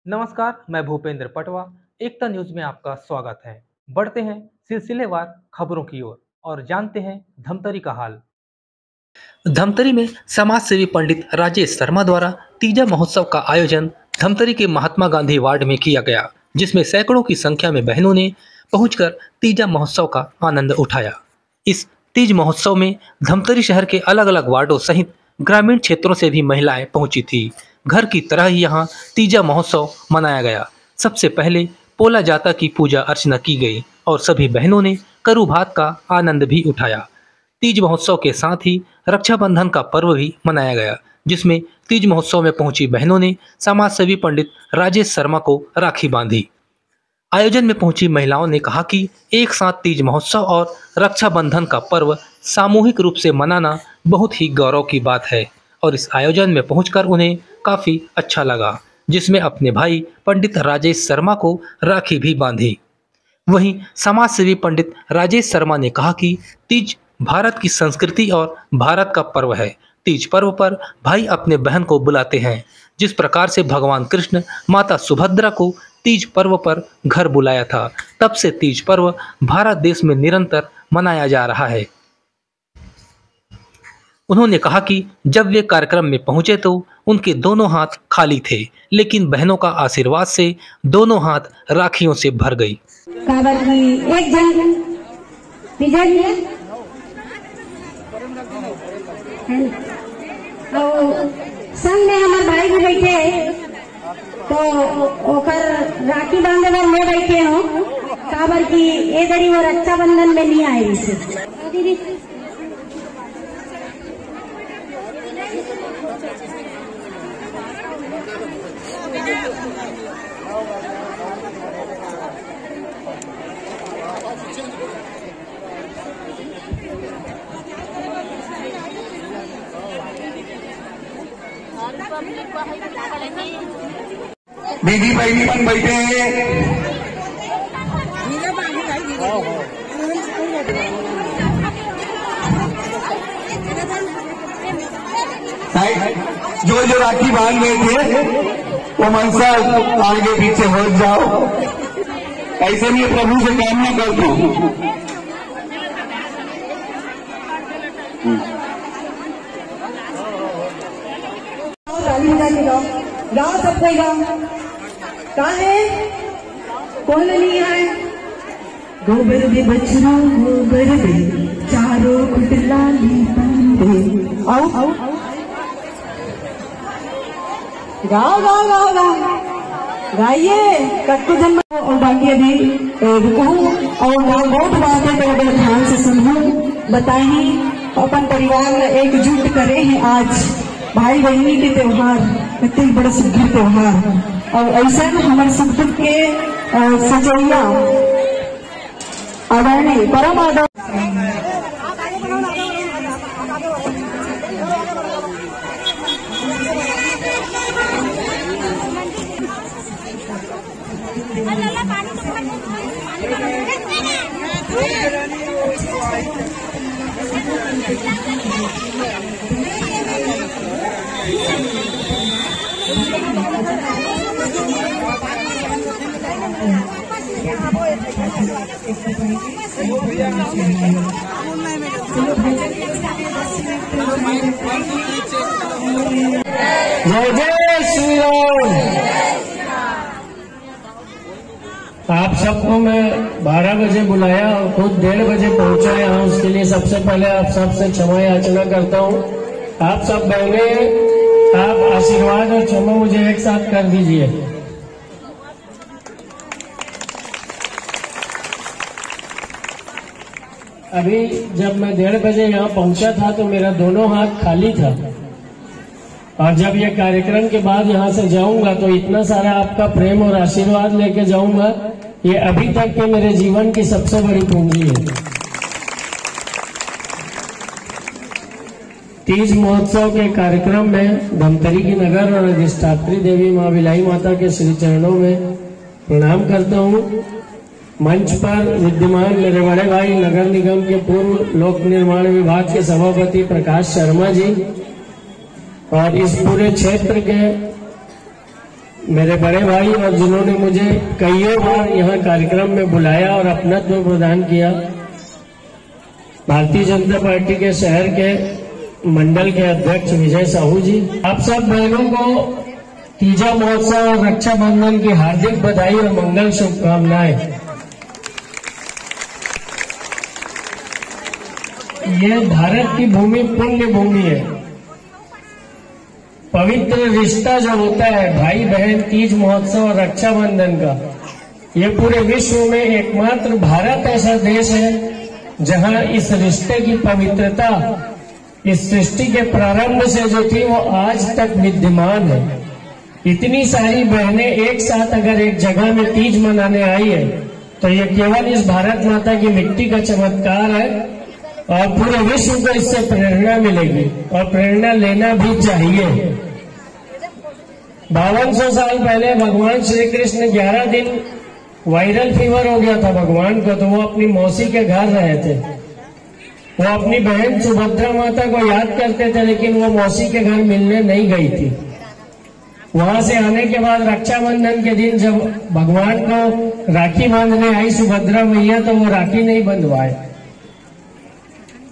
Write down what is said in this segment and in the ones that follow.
नमस्कार, मैं भूपेंद्र पटवा। एकता न्यूज में आपका स्वागत है। बढ़ते हैं सिलसिलेवार खबरों की ओर और जानते हैं धमतरी का हाल। धमतरी में समाज सेवी पंडित राजेश शर्मा द्वारा तीजा महोत्सव का आयोजन धमतरी के महात्मा गांधी वार्ड में किया गया, जिसमें सैकड़ों की संख्या में बहनों ने पहुंचकर तीजा महोत्सव का आनंद उठाया। इस तीज महोत्सव में धमतरी शहर के अलग अलग वार्डों सहित ग्रामीण क्षेत्रों से भी महिलाएं पहुंची थी। घर की तरह ही यहाँ तीजा महोत्सव मनाया गया। सबसे पहले पोला जाता की पूजा अर्चना की गई और सभी बहनों ने करू भात का आनंद भी उठाया। तीज महोत्सव के साथ ही रक्षाबंधन का पर्व भी मनाया गया, जिसमें तीज महोत्सव में पहुंची बहनों ने समाज सेवी पंडित राजेश शर्मा को राखी बांधी। आयोजन में पहुंची महिलाओं ने कहा कि एक साथ तीज महोत्सव और रक्षाबंधन का पर्व सामूहिक रूप से मनाना बहुत ही गौरव की बात है और इस आयोजन में पहुंचकर उन्हें काफ़ी अच्छा लगा, जिसमें अपने भाई पंडित राजेश शर्मा को राखी भी बांधी। वहीं समाज सेवी पंडित राजेश शर्मा ने कहा कि तीज भारत की संस्कृति और भारत का पर्व है। तीज पर्व पर भाई अपने बहन को बुलाते हैं। जिस प्रकार से भगवान कृष्ण माता सुभद्रा को तीज पर्व पर घर बुलाया था, तब से तीज पर्व भारत देश में निरंतर मनाया जा रहा है। उन्होंने कहा कि जब वे कार्यक्रम में पहुंचे तो उनके दोनों हाथ खाली थे, लेकिन बहनों का आशीर्वाद से दोनों हाथ राखियों से भर गई। एक जन संग में हमारे भाई भी बैठे तो ओकर राखी बांधे बार मैं बैठे हूँ काबर की ये दरी वो रक्षाबंधन में नहीं आए। दीदी बहनी पण बैठे हैं। जो राखी बांध रहे थे वो मनसा आगे पीछे हो जाओ, ऐसे में प्रभु से कामना करता हूँ। गाँव सब कोई गाँव कहाँ है, कौन नहीं है। गोबर दे बछरू गोबर दे चारों कुटलाली बंदे आओ आओ गाओ गाओ गाओ गाओ गाइए कट्टू जन्म। और बाकी अभी रुको और बहुत बात है तो अगर ध्यान से सुनो बताइए। अपन परिवार में एकजुट करे हैं आज भाई बहनी के त्योहार, इतने बड़े सुखद त्योहार और ऐसा हमारे सुख दुख के सजैया आदरणीय परम आदर जय जय श्री राम। आप सबको मैं 12 बजे बुलाया और खुद 1:30 बजे पहुंचा यहाँ, उसके लिए सबसे पहले आप सबसे क्षमा याचना करता हूँ। आप सब बहने आप आशीर्वाद और क्षमा मुझे एक साथ कर दीजिए। अभी जब मैं 1:30 बजे यहाँ पहुंचा था तो मेरा दोनों हाथ खाली था और जब ये कार्यक्रम के बाद यहाँ से जाऊंगा तो इतना सारा आपका प्रेम और आशीर्वाद लेके जाऊंगा, ये अभी तक के मेरे जीवन की सबसे बड़ी पूंजी है। तीज महोत्सव के कार्यक्रम में धमतरी की नगर और अधिष्ठात्री देवी माँ विलाई माता के श्री चरणों में प्रणाम करता हूँ। मंच पर विद्यमान मेरे बड़े भाई नगर निगम के पूर्व लोक निर्माण विभाग के सभापति प्रकाश शर्मा जी और इस पूरे क्षेत्र के मेरे बड़े भाई और जिन्होंने मुझे कईयों बार यहाँ कार्यक्रम में बुलाया और अपनत्व प्रदान किया, भारतीय जनता पार्टी के शहर के मंडल के अध्यक्ष विजय साहू जी, आप सब बहनों को तीजा महोत्सव और रक्षाबंधन की हार्दिक बधाई और मंगल शुभकामनाएं। ये भारत की भूमि पुण्य भूमि है। पवित्र रिश्ता जो होता है भाई बहन, तीज महोत्सव और रक्षाबंधन का, ये पूरे विश्व में एकमात्र भारत ऐसा देश है जहां इस रिश्ते की पवित्रता इस सृष्टि के प्रारंभ से जो थी वो आज तक विद्यमान है। इतनी सारी बहनें एक साथ अगर एक जगह में तीज मनाने आई है तो ये केवल इस भारत माता की मिट्टी का चमत्कार है और पूरे विश्व को इससे प्रेरणा मिलेगी और प्रेरणा लेना भी चाहिए। 5200 साल पहले भगवान श्री कृष्ण 11 दिन वायरल फीवर हो गया था भगवान को, तो वो अपनी मौसी के घर रहे थे। वो अपनी बहन सुभद्रा माता को याद करते थे, लेकिन वो मौसी के घर मिलने नहीं गई थी। वहां से आने के बाद रक्षाबंधन के दिन जब भगवान को राखी बांधने आई सुभद्रा मैया, तो वो राखी नहीं बंधवाए।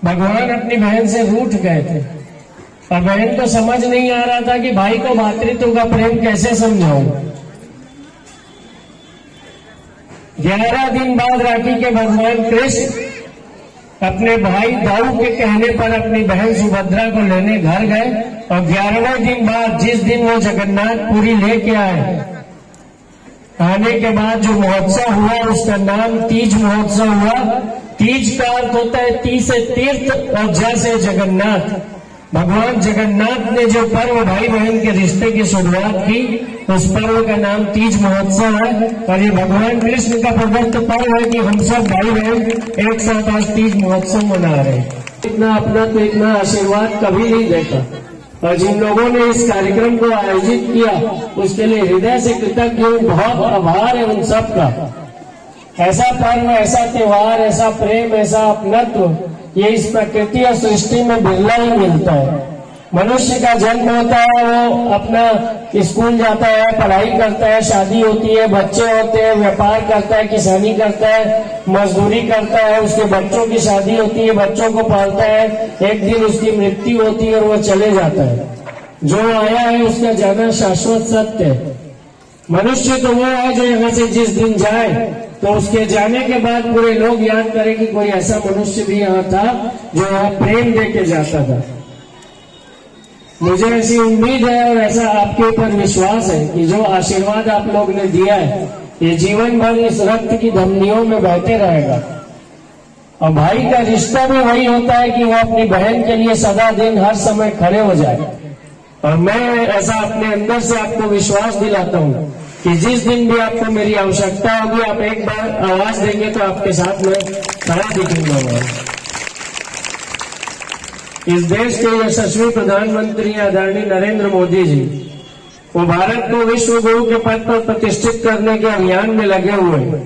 भगवान अपनी बहन से रूठ गए थे और बहन को समझ नहीं आ रहा था कि भाई को भातृत्व का प्रेम कैसे समझाऊं। 11 दिन बाद राखी के भगवान कृष्ण अपने भाई दाऊ के कहने पर अपनी बहन सुभद्रा को लेने घर गए और 11वें दिन बाद जिस दिन वो जगन्नाथपुरी लेके आए, आने के बाद जो महोत्सव हुआ उसका नाम तीज महोत्सव हुआ। तीज का अर्थ होता है ती से तीर्थ और ज से जगन्नाथ। भगवान जगन्नाथ ने जो पर्व भाई बहन के रिश्ते की शुरुआत की, उस पर्व का नाम तीज महोत्सव है। और ये भगवान कृष्ण का पवित्र पर्व है कि हम सब भाई बहन एक साथ आज तीज महोत्सव मना रहे हैं। इतना अपना तो इतना आशीर्वाद कभी नहीं देखा और जिन लोगों ने इस कार्यक्रम को आयोजित किया उसके लिए हृदय से कृतज्ञ हूँ। बहुत आभार है उन सब का। ऐसा पर्व, ऐसा त्योहार, ऐसा प्रेम, ऐसा अपनत्व ये इस प्रकृति और सृष्टि में बिरला ही मिलता है। मनुष्य का जन्म होता है, वो अपना स्कूल जाता है, पढ़ाई करता है, शादी होती है, बच्चे होते हैं, व्यापार करता है, किसानी करता है, मजदूरी करता है, उसके बच्चों की शादी होती है, बच्चों को पालता है, एक दिन उसकी मृत्यु होती है और वो चले जाता है। जो आया है उसका जाना शाश्वत सत्य है। मनुष्य तो वो है जो यहाँ से जिस दिन जाए तो उसके जाने के बाद पूरे लोग याद करें कि कोई ऐसा मनुष्य भी यहाँ था जो यहाँ प्रेम दे के जाता था। मुझे ऐसी उम्मीद है और ऐसा आपके ऊपर विश्वास है कि जो आशीर्वाद आप लोग ने दिया है ये जीवन भर इस रक्त की धमनियों में बहते रहेगा। और भाई का रिश्ता भी वही होता है कि वो अपनी बहन के लिए सदा दिन हर समय खड़े हो जाए। और मैं ऐसा अपने अंदर से आपको विश्वास दिलाता हूँ कि जिस दिन भी आपको मेरी आवश्यकता होगी आप एक बार आवाज देंगे तो आपके साथ में खड़ा दिखूंगा। इस देश के यशस्वी प्रधानमंत्री आदरणीय नरेंद्र मोदी जी, वो भारत को विश्व गुरु के पद पर प्रतिष्ठित करने के अभियान में लगे हुए हैं।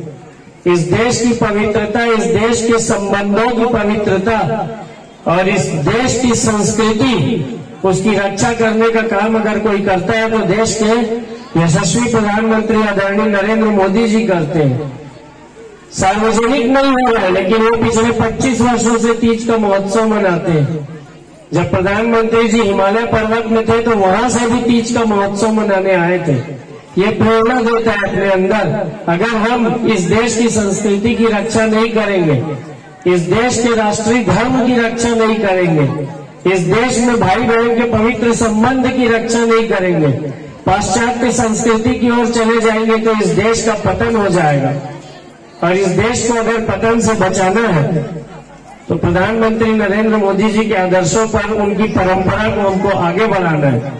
इस देश की पवित्रता, इस देश के संबंधों की पवित्रता और इस देश की संस्कृति, उसकी रक्षा करने का काम अगर कोई करता है तो देश के यशस्वी प्रधानमंत्री आदरणीय नरेंद्र मोदी जी करते हैं। सार्वजनिक नहीं हो रहा है लेकिन वो पिछले 25 वर्षों से तीज का महोत्सव मनाते हैं। जब प्रधानमंत्री जी हिमालय पर्वत में थे तो वहां से भी तीज का महोत्सव मनाने आए थे। ये प्रेरणा देता है अपने अंदर। अगर हम इस देश की संस्कृति की रक्षा नहीं करेंगे, इस देश के राष्ट्रीय धर्म की रक्षा नहीं करेंगे, इस देश में भाई बहन के पवित्र संबंध की रक्षा नहीं करेंगे, पाश्चात्य संस्कृति की ओर चले जाएंगे तो इस देश का पतन हो जाएगा। और इस देश को अगर पतन से बचाना है तो प्रधानमंत्री नरेंद्र मोदी जी के आदर्शों पर, उनकी परंपरा को हमको आगे बढ़ाना है।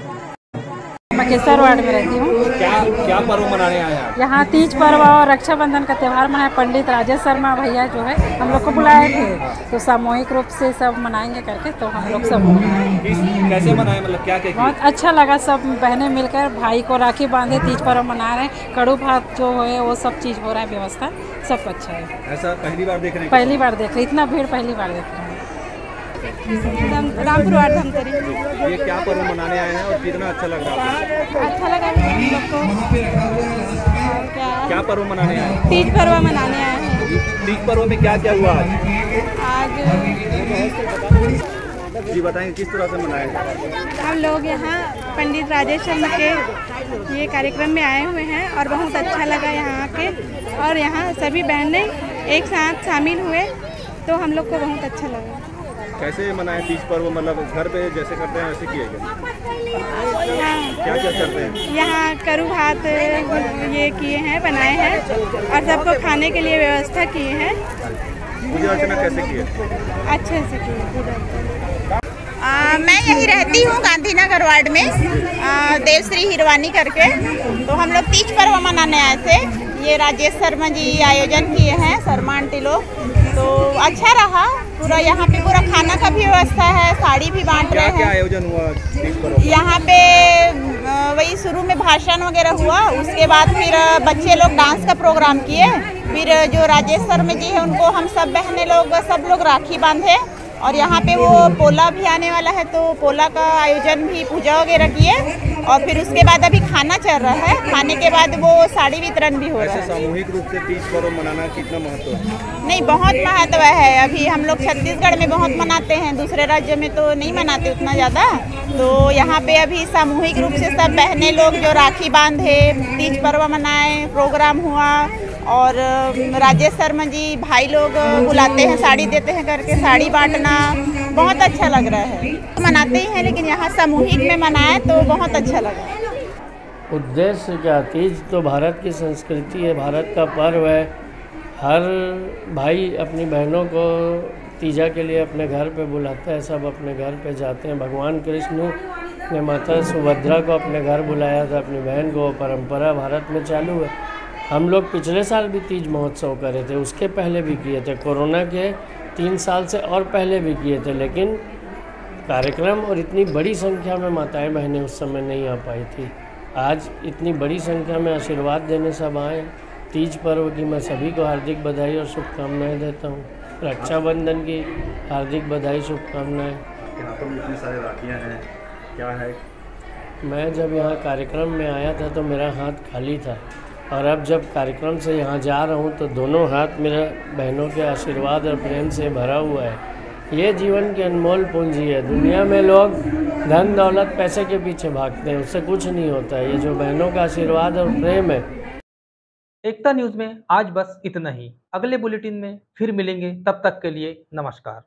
मकेसर वार्ड में रहती हूँ। क्या पर्व मनाने आए हैं? यहाँ तीज पर्व और रक्षाबंधन का त्यौहार मनाए। पंडित राजेश शर्मा भैया जो है हम लोग को बुलाए थे तो सामूहिक रूप से सब मनाएंगे करके, तो हम लोग सब कैसे मनाए, मतलब क्या बहुत अच्छा लगा। सब बहनें मिलकर भाई को राखी बांधे तीज पर्व मना रहे हैं। कड़ू भात जो है वो सब चीज़ हो रहा है, व्यवस्था सब अच्छा है। ऐसा पहली बार देख रहे हैं? पहली बार देख रहे, इतना भीड़ पहली बार देख रहे हैं। रामपुरवाड़ धमतरी। ये क्या पर्व मनाने आए हैं और कितना अच्छा लग रहा है? अच्छा लगा हम लोग को। और क्या पर्व मनाने आए हैं? तीज पर्व मनाने आए हैं। तीज पर्व में क्या क्या हुआ आज? आज जी बताएंगे किस तरह से मनाए? हम लोग यहाँ पंडित राजेश शर्मा के ये कार्यक्रम में आए हुए हैं और बहुत अच्छा लगा यहाँ के, और यहाँ सभी बहनें एक साथ शामिल हुए तो हम लोग को बहुत अच्छा लगा। कैसे मनाए तीज पर्व? मतलब घर पे जैसे करते हैं वैसे किए गए? क्या क्या करते हैं? यहाँ करू भात ये किए हैं, बनाए हैं और सबको खाने के लिए व्यवस्था किए हैं। पूजा अर्चना कैसे किए? अच्छे से किए पूजा अर्चना। मैं यही रहती हूँ गांधीनगर वार्ड में, देवश्री हिरवानी करके। तो हम लोग तीज पर्व मनाने आए थे। ये राजेश शर्मा जी आयोजन किए हैं, शर्मा आंटी लोग। तो अच्छा रहा पूरा। यहाँ पे पूरा खाना का भी व्यवस्था है, साड़ी भी बांट रहे हैं। क्या आयोजन हुआ तीज पर्व? यहाँ पे वही शुरू में भाषण वगैरह हुआ, उसके बाद फिर बच्चे लोग डांस का प्रोग्राम किए। फिर जो राजेश शर्मा जी है उनको हम सब बहनें लोग सब लोग राखी बांधे। और यहाँ पे वो पोला भी आने वाला है तो पोला का आयोजन भी, पूजा वगैरह किए। और फिर उसके बाद अभी खाना चल रहा है, खाने के बाद वो साड़ी वितरण भी हो रहा है। ऐसे सामूहिक रूप से तीज पर्व मनाना कितना महत्व है? नहीं, बहुत महत्व है। अभी हम लोग छत्तीसगढ़ में बहुत मनाते हैं, दूसरे राज्य में तो नहीं मनाते उतना ज़्यादा। तो यहाँ पे अभी सामूहिक रूप से सब बहनें लोग जो राखी बांधे, तीज पर्व मनाए, प्रोग्राम हुआ। और राजेश शर्मा जी भाई लोग बुलाते हैं, साड़ी देते हैं करके साड़ी बांटना बहुत अच्छा लग रहा है। मनाते ही हैं लेकिन यहाँ सामूहिक में मनाए तो बहुत अच्छा लगा। उद्देश्य क्या? तीज तो भारत की संस्कृति है, भारत का पर्व है। हर भाई अपनी बहनों को तीजा के लिए अपने घर पे बुलाता है, सब अपने घर पे जाते हैं। भगवान कृष्ण ने माता सुभद्रा को अपने घर बुलाया था, अपनी बहन को। परंपरा भारत में चालू है। हम लोग पिछले साल भी तीज महोत्सव करे थे, उसके पहले भी किए थे, कोरोना के 3 साल से और पहले भी किए थे। लेकिन कार्यक्रम और इतनी बड़ी संख्या में माताएं बहनें उस समय नहीं आ पाई थी। आज इतनी बड़ी संख्या में आशीर्वाद देने सब आए। तीज पर्व की मैं सभी को हार्दिक बधाई और शुभकामनाएं देता हूँ। रक्षाबंधन की हार्दिक बधाई, शुभकामनाएं। यहाँ पर भी इतनी सारी राखियाँ हैं, क्या है? मैं जब यहाँ कार्यक्रम में आया था तो मेरा हाथ खाली था, और अब जब कार्यक्रम से यहाँ जा रहा हूँ तो दोनों हाथ मेरा बहनों के आशीर्वाद और प्रेम से भरा हुआ है। ये जीवन की अनमोल पूंजी है। दुनिया में लोग धन दौलत पैसे के पीछे भागते हैं, उससे कुछ नहीं होता है। ये जो बहनों का आशीर्वाद और प्रेम है। एकता न्यूज़ में आज बस इतना ही। अगले बुलेटिन में फिर मिलेंगे, तब तक के लिए नमस्कार।